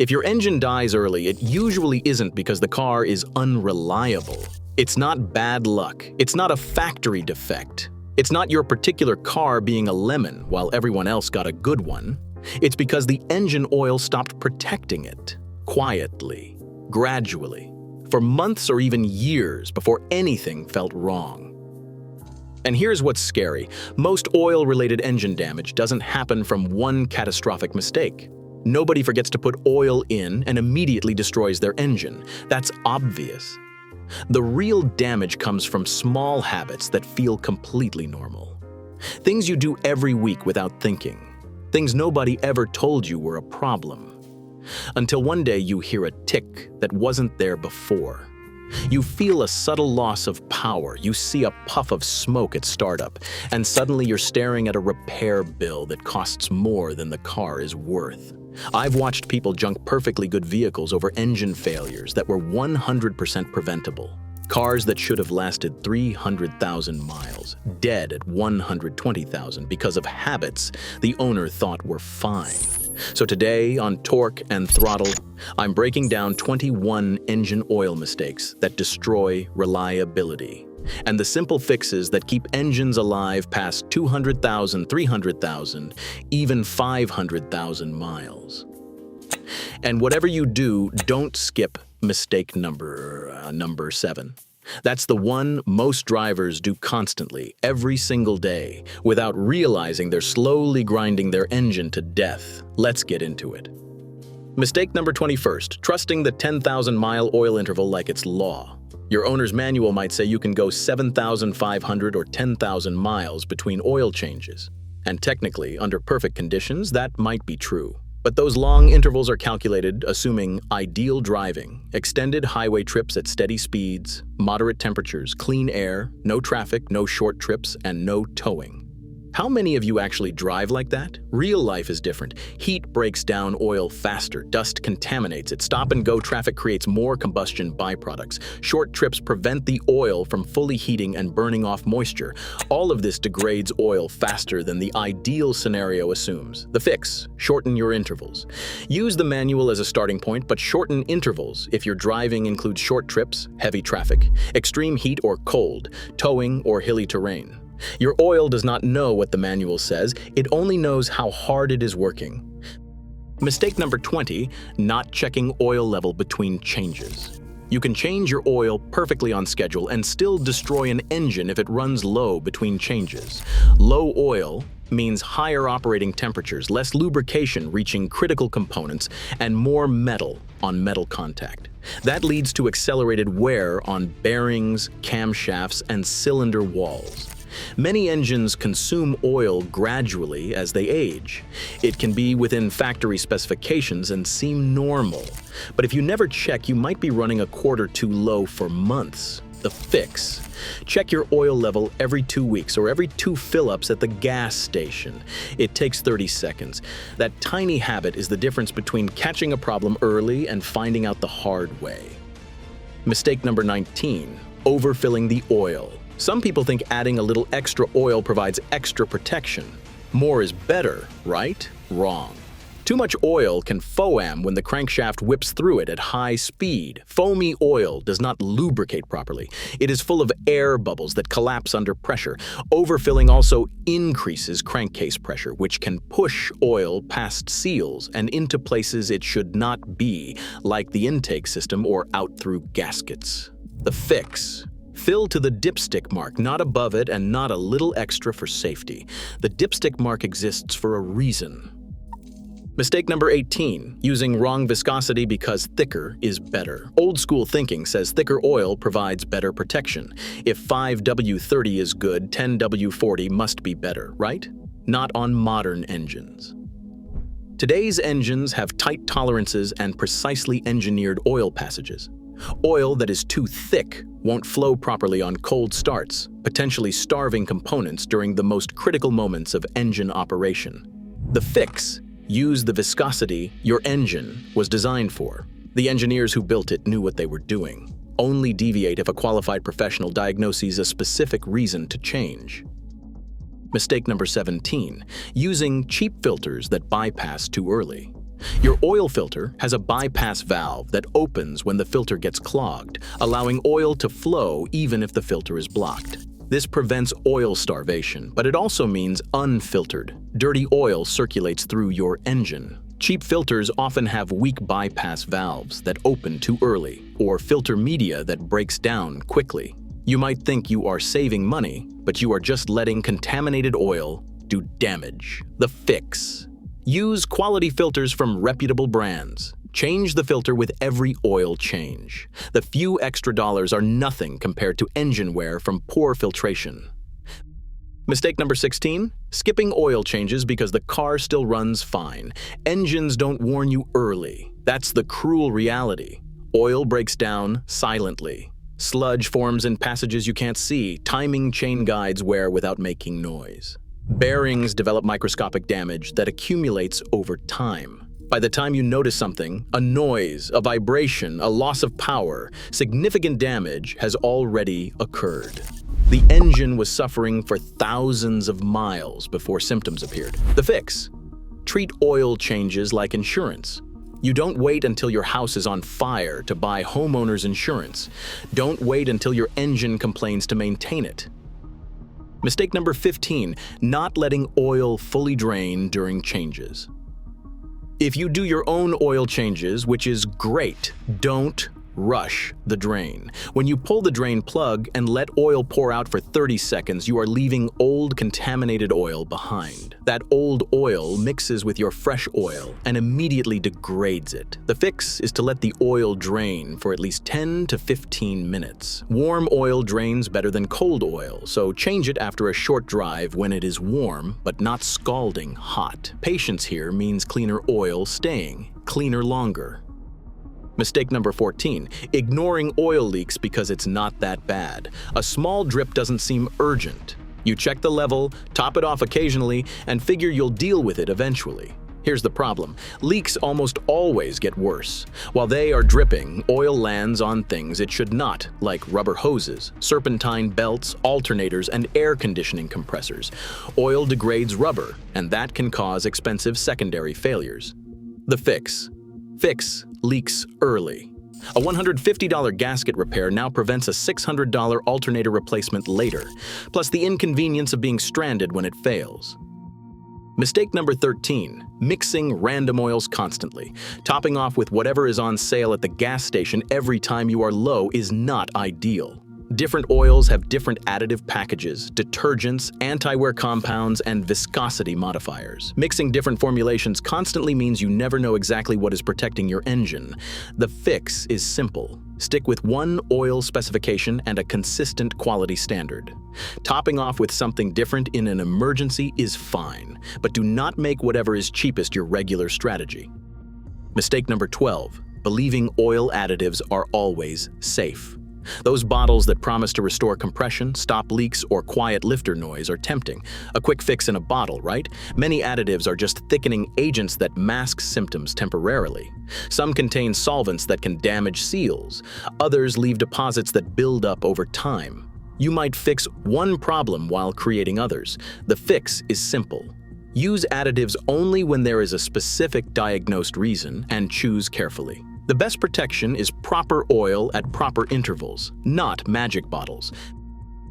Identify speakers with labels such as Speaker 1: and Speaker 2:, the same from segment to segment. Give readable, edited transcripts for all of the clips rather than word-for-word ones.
Speaker 1: If your engine dies early, it usually isn't because the car is unreliable. It's not bad luck. It's not a factory defect. It's not your particular car being a lemon while everyone else got a good one. It's because the engine oil stopped protecting it, quietly, gradually, for months or even years before anything felt wrong. And here's what's scary. Most oil-related engine damage doesn't happen from one catastrophic mistake. Nobody forgets to put oil in and immediately destroys their engine. That's obvious. The real damage comes from small habits that feel completely normal. Things you do every week without thinking. Things nobody ever told you were a problem. Until one day you hear a tick that wasn't there before. You feel a subtle loss of power, you see a puff of smoke at startup, and suddenly you're staring at a repair bill that costs more than the car is worth. I've watched people junk perfectly good vehicles over engine failures that were 100% preventable. Cars that should have lasted 300,000 miles, dead at 120,000 because of habits the owner thought were fine. So today on Torque and Throttle, I'm breaking down 21 engine oil mistakes that destroy reliability, and the simple fixes that keep engines alive past 200,000, 300,000, even 500,000 miles. And whatever you do, don't skip mistake number 7. That's the one most drivers do constantly, every single day, without realizing they're slowly grinding their engine to death. Let's get into it. Mistake number 21, trusting the 10,000-mile oil interval like it's law. Your owner's manual might say you can go 7,500 or 10,000 miles between oil changes. And technically, under perfect conditions, that might be true. But those long intervals are calculated assuming ideal driving, extended highway trips at steady speeds, moderate temperatures, clean air, no traffic, no short trips, and no towing. How many of you actually drive like that? Real life is different. Heat breaks down oil faster, dust contaminates it, stop-and-go traffic creates more combustion byproducts. Short trips prevent the oil from fully heating and burning off moisture. All of this degrades oil faster than the ideal scenario assumes. The fix: shorten your intervals. Use the manual as a starting point, but shorten intervals if your driving includes short trips, heavy traffic, extreme heat or cold, towing or hilly terrain. Your oil does not know what the manual says, it only knows how hard it is working. Mistake number 20, not checking oil level between changes. You can change your oil perfectly on schedule and still destroy an engine if it runs low between changes. Low oil means higher operating temperatures, less lubrication reaching critical components, and more metal on metal contact. That leads to accelerated wear on bearings, camshafts, and cylinder walls. Many engines consume oil gradually as they age. It can be within factory specifications and seem normal. But if you never check, you might be running a quart or two low for months. The fix: check your oil level every 2 weeks or every 2 fill-ups at the gas station. It takes 30 seconds. That tiny habit is the difference between catching a problem early and finding out the hard way. Mistake number 19, overfilling the oil. Some people think adding a little extra oil provides extra protection. More is better, right? Wrong. Too much oil can foam when the crankshaft whips through it at high speed. Foamy oil does not lubricate properly. It is full of air bubbles that collapse under pressure. Overfilling also increases crankcase pressure, which can push oil past seals and into places it should not be, like the intake system or out through gaskets. The fix: fill to the dipstick mark, not above it and not a little extra for safety. The dipstick mark exists for a reason. Mistake number 18, using wrong viscosity because thicker is better. Old school thinking says thicker oil provides better protection. If 5W30 is good, 10W40 must be better, right? Not on modern engines. Today's engines have tight tolerances and precisely engineered oil passages. Oil that is too thick won't flow properly on cold starts, potentially starving components during the most critical moments of engine operation. The fix: use the viscosity your engine was designed for. The engineers who built it knew what they were doing. Only deviate if a qualified professional diagnoses a specific reason to change. Mistake number 17, using cheap filters that bypass too early. Your oil filter has a bypass valve that opens when the filter gets clogged, allowing oil to flow even if the filter is blocked. This prevents oil starvation, but it also means unfiltered. Dirty oil circulates through your engine. Cheap filters often have weak bypass valves that open too early, or filter media that breaks down quickly. You might think you are saving money, but you are just letting contaminated oil do damage. The fix: use quality filters from reputable brands. Change the filter with every oil change. The few extra dollars are nothing compared to engine wear from poor filtration. Mistake number 16, skipping oil changes because the car still runs fine. Engines don't warn you early. That's the cruel reality. Oil breaks down silently. Sludge forms in passages you can't see. Timing chain guides wear without making noise. Bearings develop microscopic damage that accumulates over time. By the time you notice something, a noise, a vibration, a loss of power, significant damage has already occurred. The engine was suffering for thousands of miles before symptoms appeared. The fix: treat oil changes like insurance. You don't wait until your house is on fire to buy homeowner's insurance. Don't wait until your engine complains to maintain it. Mistake number 15, not letting oil fully drain during changes. If you do your own oil changes, which is great, don't rush the drain. When you pull the drain plug and let oil pour out for 30 seconds, you are leaving old contaminated oil behind. That old oil mixes with your fresh oil and immediately degrades it. The fix is to let the oil drain for at least 10 to 15 minutes. Warm oil drains better than cold oil, so change it after a short drive when it is warm but not scalding hot. Patience here means cleaner oil staying cleaner longer. Mistake number 14, ignoring oil leaks because it's not that bad. A small drip doesn't seem urgent. You check the level, top it off occasionally, and figure you'll deal with it eventually. Here's the problem: leaks almost always get worse. While they are dripping, oil lands on things it should not, like rubber hoses, serpentine belts, alternators, and air conditioning compressors. Oil degrades rubber, and that can cause expensive secondary failures. The fix: fix leaks early. A $150 gasket repair now prevents a $600 alternator replacement later, plus the inconvenience of being stranded when it fails. Mistake number 13, mixing random oils constantly. Topping off with whatever is on sale at the gas station every time you are low is not ideal. Different oils have different additive packages, detergents, anti-wear compounds, and viscosity modifiers. Mixing different formulations constantly means you never know exactly what is protecting your engine. The fix is simple. Stick with one oil specification and a consistent quality standard. Topping off with something different in an emergency is fine, but do not make whatever is cheapest your regular strategy. Mistake number 12, believing oil additives are always safe. Those bottles that promise to restore compression, stop leaks, or quiet lifter noise are tempting. A quick fix in a bottle, right? Many additives are just thickening agents that mask symptoms temporarily. Some contain solvents that can damage seals. Others leave deposits that build up over time. You might fix one problem while creating others. The fix is simple. Use additives only when there is a specific diagnosed reason, and choose carefully. The best protection is proper oil at proper intervals, not magic bottles.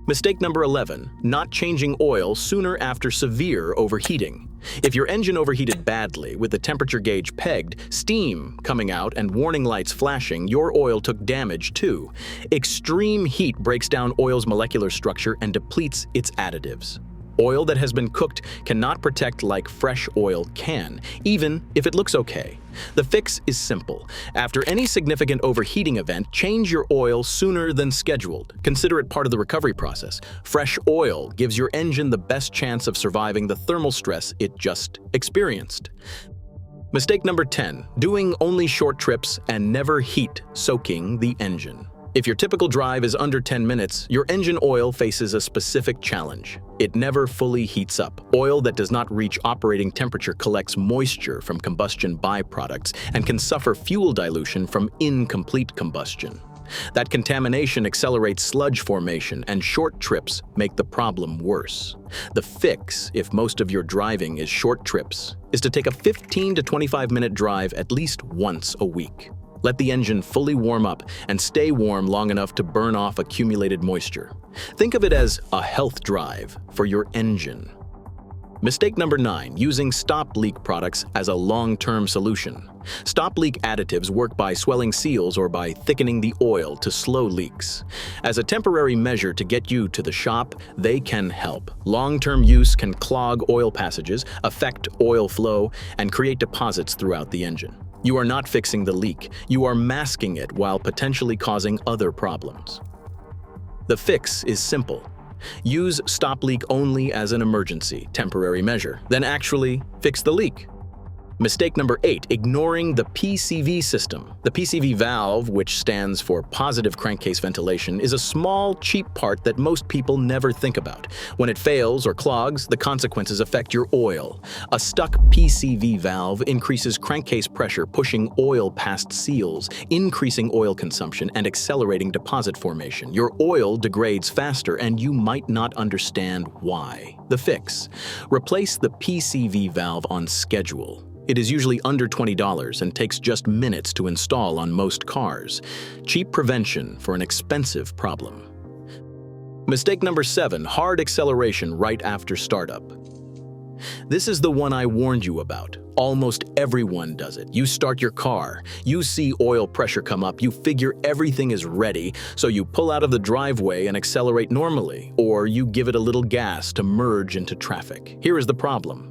Speaker 1: Mistake number 11, not changing oil sooner after severe overheating. If your engine overheated badly with the temperature gauge pegged, steam coming out, and warning lights flashing, your oil took damage too. Extreme heat breaks down oil's molecular structure and depletes its additives. Oil that has been cooked cannot protect like fresh oil can, even if it looks okay. The fix is simple. After any significant overheating event, change your oil sooner than scheduled. Consider it part of the recovery process. Fresh oil gives your engine the best chance of surviving the thermal stress it just experienced. Mistake number 10, doing only short trips and never heat soaking the engine. If your typical drive is under 10 minutes, your engine oil faces a specific challenge. It never fully heats up. Oil that does not reach operating temperature collects moisture from combustion byproducts and can suffer fuel dilution from incomplete combustion. That contamination accelerates sludge formation, and short trips make the problem worse. The fix, if most of your driving is short trips, is to take a 15 to 25-minute drive at least once a week. Let the engine fully warm up and stay warm long enough to burn off accumulated moisture. Think of it as a health drive for your engine. Mistake number 9, using stop leak products as a long-term solution. Stop leak additives work by swelling seals or by thickening the oil to slow leaks. As a temporary measure to get you to the shop, they can help. Long-term use can clog oil passages, affect oil flow, and create deposits throughout the engine. You are not fixing the leak, you are masking it while potentially causing other problems. The fix is simple. Use stop leak only as an emergency, temporary measure, then actually fix the leak. Mistake number 8, ignoring the PCV system. The PCV valve, which stands for positive crankcase ventilation, is a small, cheap part that most people never think about. When it fails or clogs, the consequences affect your oil. A stuck PCV valve increases crankcase pressure, pushing oil past seals, increasing oil consumption and accelerating deposit formation. Your oil degrades faster, and you might not understand why. The fix: replace the PCV valve on schedule. It is usually under $20 and takes just minutes to install on most cars. Cheap prevention for an expensive problem. Mistake number 7, hard acceleration right after startup. This is the one I warned you about. Almost everyone does it. You start your car, you see oil pressure come up, you figure everything is ready, so you pull out of the driveway and accelerate normally, or you give it a little gas to merge into traffic. Here is the problem.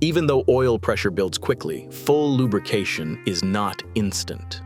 Speaker 1: Even though oil pressure builds quickly, full lubrication is not instant.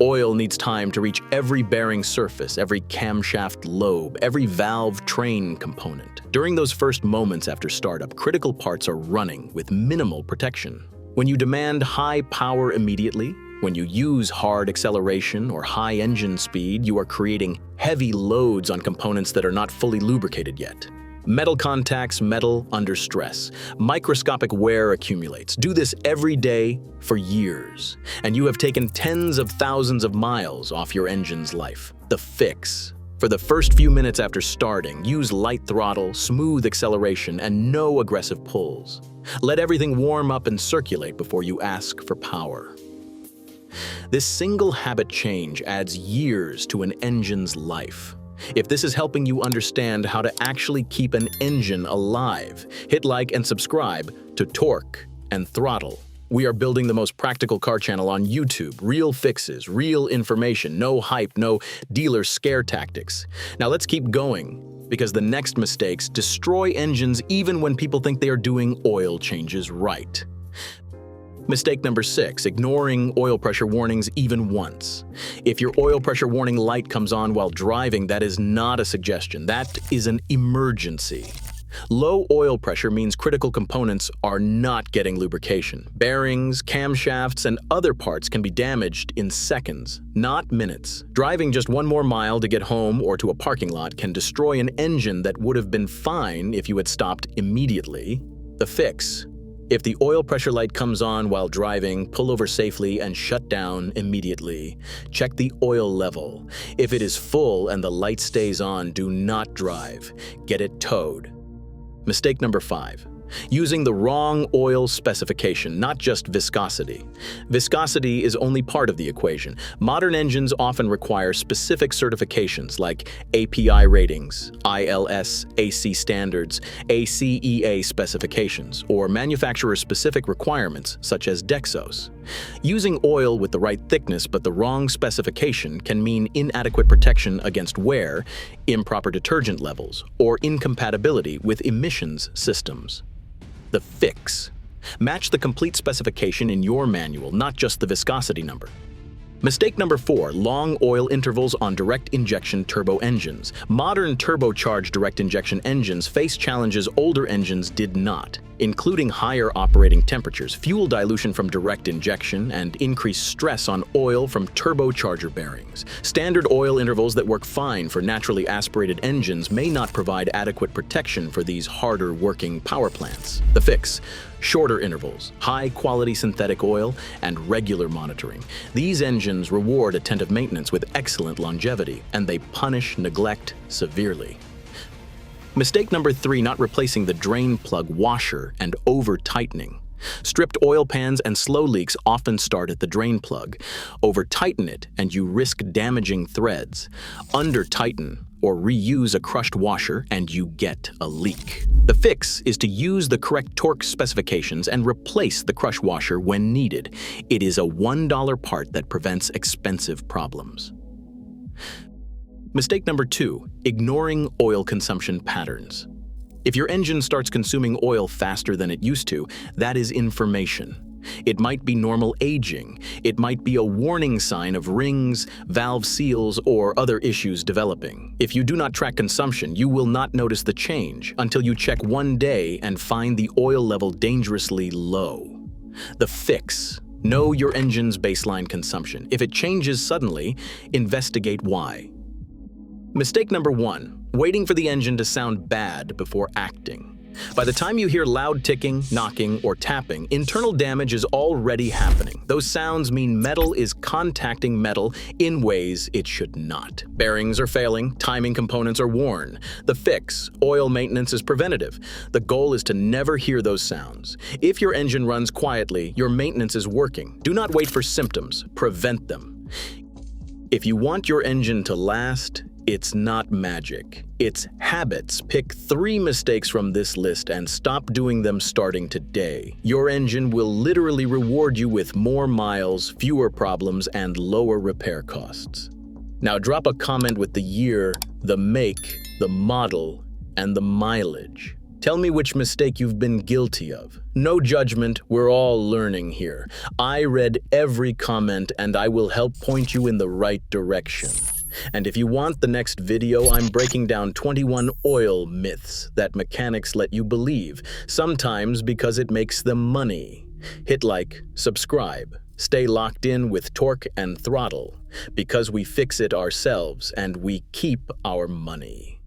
Speaker 1: Oil needs time to reach every bearing surface, every camshaft lobe, every valve train component. During those first moments after startup, critical parts are running with minimal protection. When you demand high power immediately, when you use hard acceleration or high engine speed, you are creating heavy loads on components that are not fully lubricated yet. Metal contacts metal under stress. Microscopic wear accumulates. Do this every day for years, and you have taken tens of thousands of miles off your engine's life. The fix: for the first few minutes after starting, use light throttle, smooth acceleration, and no aggressive pulls. Let everything warm up and circulate before you ask for power. This single habit change adds years to an engine's life. If this is helping you understand how to actually keep an engine alive, hit like and subscribe to Torque and Throttle. We are building the most practical car channel on YouTube. Real fixes, real information, no hype, no dealer scare tactics. Now let's keep going, because the next mistakes destroy engines even when people think they are doing oil changes right. Mistake number 6, ignoring oil pressure warnings even once. If your oil pressure warning light comes on while driving, that is not a suggestion. That is an emergency. Low oil pressure means critical components are not getting lubrication. Bearings, camshafts, and other parts can be damaged in seconds, not minutes. Driving just one more mile to get home or to a parking lot can destroy an engine that would have been fine if you had stopped immediately. The fix: if the oil pressure light comes on while driving, pull over safely and shut down immediately. Check the oil level. If it is full and the light stays on, do not drive. Get it towed. Mistake number 5, using the wrong oil specification, not just viscosity. Viscosity is only part of the equation. Modern engines often require specific certifications like API ratings, ILS, AC standards, ACEA specifications, or manufacturer-specific requirements such as Dexos. Using oil with the right thickness but the wrong specification can mean inadequate protection against wear, improper detergent levels, or incompatibility with emissions systems. The fix: match the complete specification in your manual, not just the viscosity number. Mistake number 4, long oil intervals on direct injection turbo engines. Modern turbocharged direct injection engines face challenges older engines did not. including higher operating temperatures, fuel dilution from direct injection, and increased stress on oil from turbocharger bearings. Standard oil intervals that work fine for naturally aspirated engines may not provide adequate protection for these harder working power plants. The fix: shorter intervals, high-quality synthetic oil, and regular monitoring. These engines reward attentive maintenance with excellent longevity, and they punish neglect severely. Mistake number 3, not replacing the drain plug washer and over-tightening. Stripped oil pans and slow leaks often start at the drain plug. Over-tighten it and you risk damaging threads. Under-tighten or reuse a crushed washer and you get a leak. The fix is to use the correct torque specifications and replace the crush washer when needed. It is a $1 part that prevents expensive problems. Mistake number 2, ignoring oil consumption patterns. If your engine starts consuming oil faster than it used to, that is information. It might be normal aging. It might be a warning sign of rings, valve seals, or other issues developing. If you do not track consumption, you will not notice the change until you check one day and find the oil level dangerously low. The fix: know your engine's baseline consumption. If it changes suddenly, investigate why. Mistake number 1, waiting for the engine to sound bad before acting. By the time you hear loud ticking, knocking, or tapping, internal damage is already happening. Those sounds mean metal is contacting metal in ways it should not. Bearings are failing, timing components are worn. The fix: oil maintenance is preventative. The goal is to never hear those sounds. If your engine runs quietly, your maintenance is working. Do not wait for symptoms, prevent them. If you want your engine to last, it's not magic. It's habits. Pick 3 mistakes from this list and stop doing them starting today. Your engine will literally reward you with more miles, fewer problems, and lower repair costs. Now drop a comment with the year, the make, the model, and the mileage. Tell me which mistake you've been guilty of. No judgment, we're all learning here. I read every comment and I will help point you in the right direction. And if you want the next video, I'm breaking down 21 oil myths that mechanics let you believe, sometimes because it makes them money. Hit like, subscribe, stay locked in with Torque and Throttle, because we fix it ourselves and we keep our money.